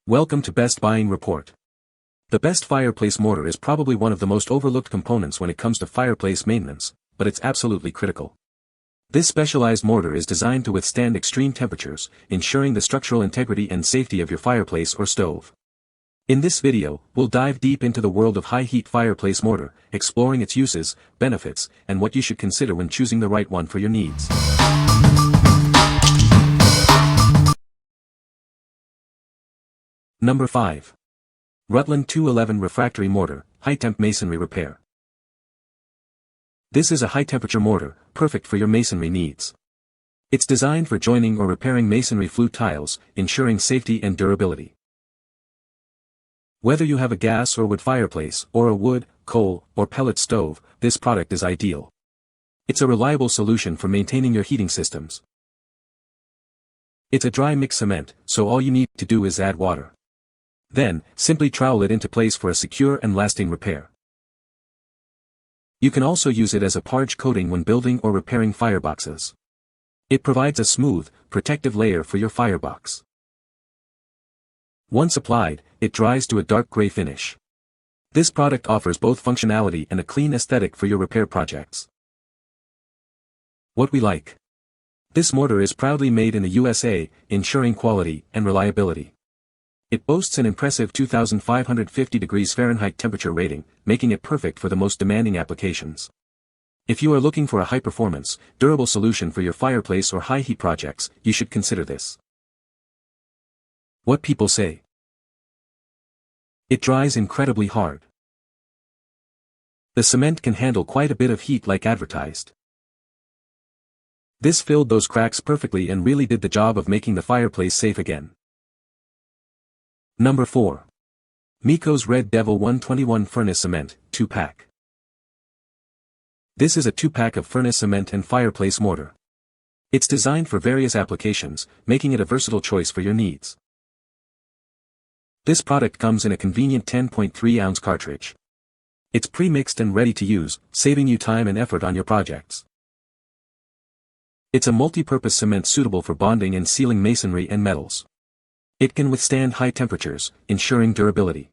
Welcome to Best Buying Report. The best fireplace mortar is probably one of the most overlooked components when it comes to fireplace maintenance, but it's absolutely critical. This specialized mortar is designed to withstand extreme temperatures, ensuring the structural integrity and safety of your fireplace or stove. In this video, we'll dive deep into the world of high-heat fireplace mortar, exploring its uses, benefits, and what you should consider when choosing the right one for your needs. Number 5. Rutland 211 Refractory Mortar, High-Temp Masonry Repair. This is a high-temperature mortar, perfect for your masonry needs. It's designed for joining or repairing masonry flue tiles, ensuring safety and durability. Whether you have a gas or wood fireplace, or a wood, coal, or pellet stove, this product is ideal. It's a reliable solution for maintaining your heating systems. It's a dry mix cement, so all you need to do is add water. Then, simply trowel it into place for a secure and lasting repair. You can also use it as a parge coating when building or repairing fireboxes. It provides a smooth, protective layer for your firebox. Once applied, it dries to a dark gray finish. This product offers both functionality and a clean aesthetic for your repair projects. What we like. This mortar is proudly made in the USA, ensuring quality and reliability. It boasts an impressive 2,550 degrees Fahrenheit temperature rating, making it perfect for the most demanding applications. If you are looking for a high-performance, durable solution for your fireplace or high-heat projects, you should consider this. What people say. It dries incredibly hard. The cement can handle quite a bit of heat like advertised. This filled those cracks perfectly and really did the job of making the fireplace safe again. Number 4. MEECO'S Red Devil 121 Furnace Cement, 2-pack. This is a 2-pack of furnace cement and fireplace mortar. It's designed for various applications, making it a versatile choice for your needs. This product comes in a convenient 10.3-ounce cartridge. It's pre-mixed and ready to use, saving you time and effort on your projects. It's a multi-purpose cement suitable for bonding and sealing masonry and metals. It can withstand high temperatures, ensuring durability.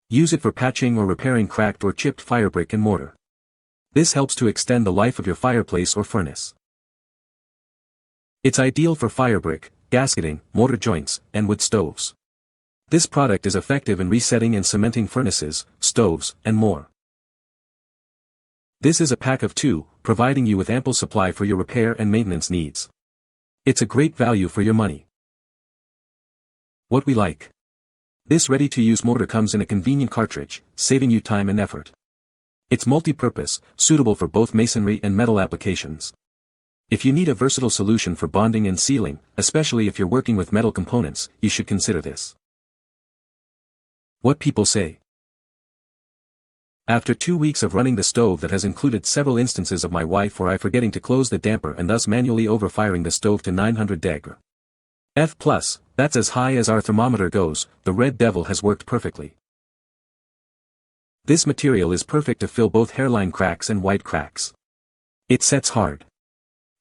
Use it for patching or repairing cracked or chipped firebrick and mortar. This helps to extend the life of your fireplace or furnace. It's ideal for firebrick, gasketing, mortar joints, and wood stoves. This product is effective in resetting and cementing furnaces, stoves, and more. This is a pack of 2, providing you with ample supply for your repair and maintenance needs. It's a great value for your money. What we like. This ready-to-use mortar comes in a convenient cartridge, saving you time and effort. It's multi-purpose, suitable for both masonry and metal applications. If you need a versatile solution for bonding and sealing, especially if you're working with metal components, you should consider this. What people say. After 2 weeks of running the stove that has included several instances of my wife or I forgetting to close the damper and thus manually overfiring the stove to 900 degrees F+, that's as high as our thermometer goes, the Red Devil has worked perfectly. This material is perfect to fill both hairline cracks and white cracks. It sets hard.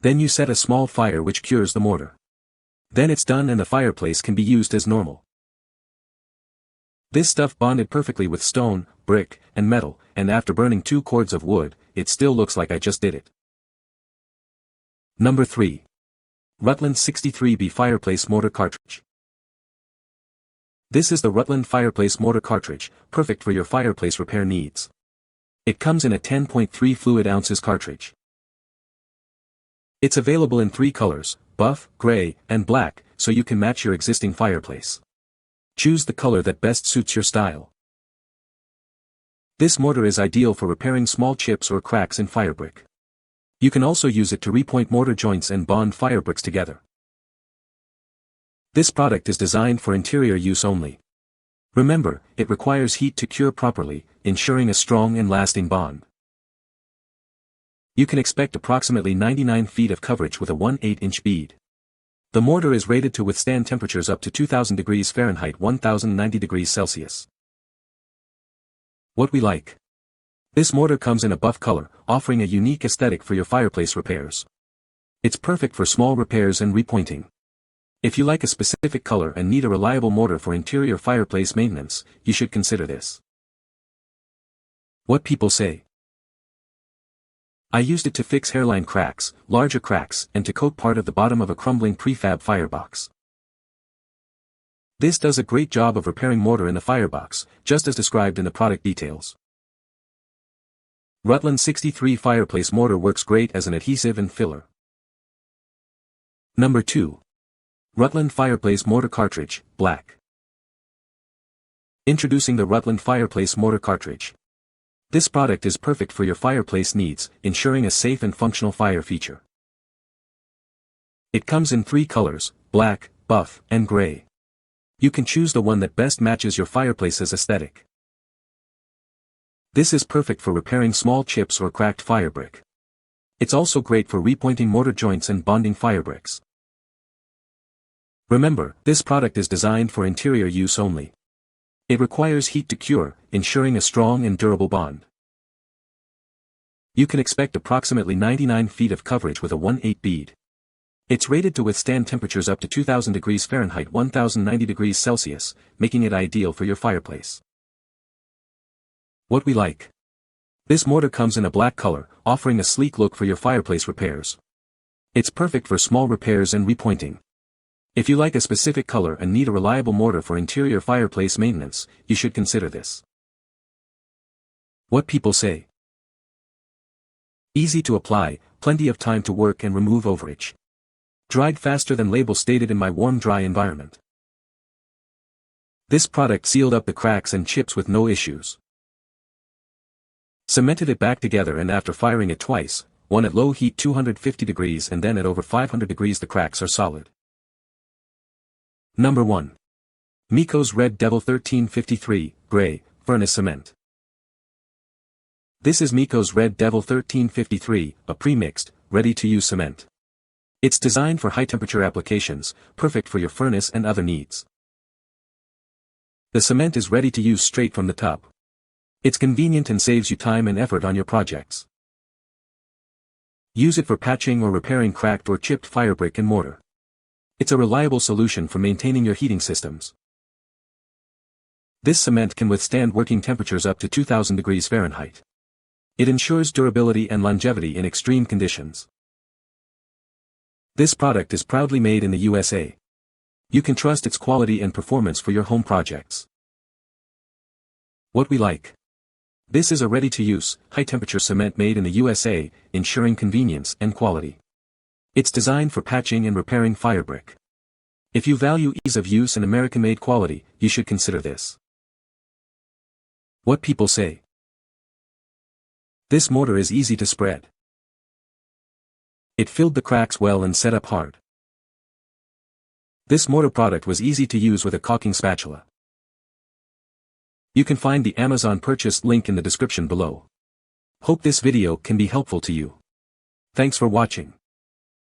Then you set a small fire which cures the mortar. Then it's done and the fireplace can be used as normal. This stuff bonded perfectly with stone, brick, and metal, and after burning 2 cords of wood, it still looks like I just did it. Number 3. Rutland 63B Fireplace Mortar Cartridge. This is the Rutland Fireplace Mortar Cartridge, perfect for your fireplace repair needs. It comes in a 10.3 fluid ounces cartridge. It's available in 3 colors, buff, gray, and black, so you can match your existing fireplace. Choose the color that best suits your style. This mortar is ideal for repairing small chips or cracks in firebrick. You can also use it to repoint mortar joints and bond firebricks together. This product is designed for interior use only. Remember, it requires heat to cure properly, ensuring a strong and lasting bond. You can expect approximately 99 feet of coverage with a 1/8-inch bead. The mortar is rated to withstand temperatures up to 2,000 degrees Fahrenheit 1,090 degrees Celsius. What we like. This mortar comes in a buff color, offering a unique aesthetic for your fireplace repairs. It's perfect for small repairs and repointing. If you like a specific color and need a reliable mortar for interior fireplace maintenance, you should consider this. What people say. I used it to fix hairline cracks, larger cracks, and to coat part of the bottom of a crumbling prefab firebox. This does a great job of repairing mortar in the firebox, just as described in the product details. Rutland 63 Fireplace Mortar works great as an adhesive and filler. Number 2. Rutland Fireplace Mortar Cartridge, Black. Introducing the Rutland Fireplace Mortar Cartridge. This product is perfect for your fireplace needs, ensuring a safe and functional fire feature. It comes in 3 colors, black, buff, and gray. You can choose the one that best matches your fireplace's aesthetic. This is perfect for repairing small chips or cracked firebrick. It's also great for repointing mortar joints and bonding firebricks. Remember, this product is designed for interior use only. It requires heat to cure, ensuring a strong and durable bond. You can expect approximately 99 feet of coverage with a 1/8 bead. It's rated to withstand temperatures up to 2000 degrees Fahrenheit 1090 degrees Celsius, making it ideal for your fireplace. What we like. This mortar comes in a black color, offering a sleek look for your fireplace repairs. It's perfect for small repairs and repointing. If you like a specific color and need a reliable mortar for interior fireplace maintenance, you should consider this. What people say. Easy to apply, plenty of time to work and remove overage. Dried faster than label stated in my warm dry environment. This product sealed up the cracks and chips with no issues. Cemented it back together, and after firing it twice, one at low heat 250 degrees and then at over 500 degrees, the cracks are solid. Number 1. MEECO'S Red Devil 1353, Gray, Furnace Cement. This is MEECO'S Red Devil 1353, a pre-mixed, ready-to-use cement. It's designed for high-temperature applications, perfect for your furnace and other needs. The cement is ready to use straight from the tub. It's convenient and saves you time and effort on your projects. Use it for patching or repairing cracked or chipped firebrick and mortar. It's a reliable solution for maintaining your heating systems. This cement can withstand working temperatures up to 2000 degrees Fahrenheit. It ensures durability and longevity in extreme conditions. This product is proudly made in the USA. You can trust its quality and performance for your home projects. What we like. This is a ready-to-use, high-temperature cement made in the USA, ensuring convenience and quality. It's designed for patching and repairing firebrick. If you value ease of use and American-made quality, you should consider this. What people say. This mortar is easy to spread. It filled the cracks well and set up hard. This mortar product was easy to use with a caulking spatula. You can find the Amazon purchase link in the description below. Hope this video can be helpful to you. Thanks for watching.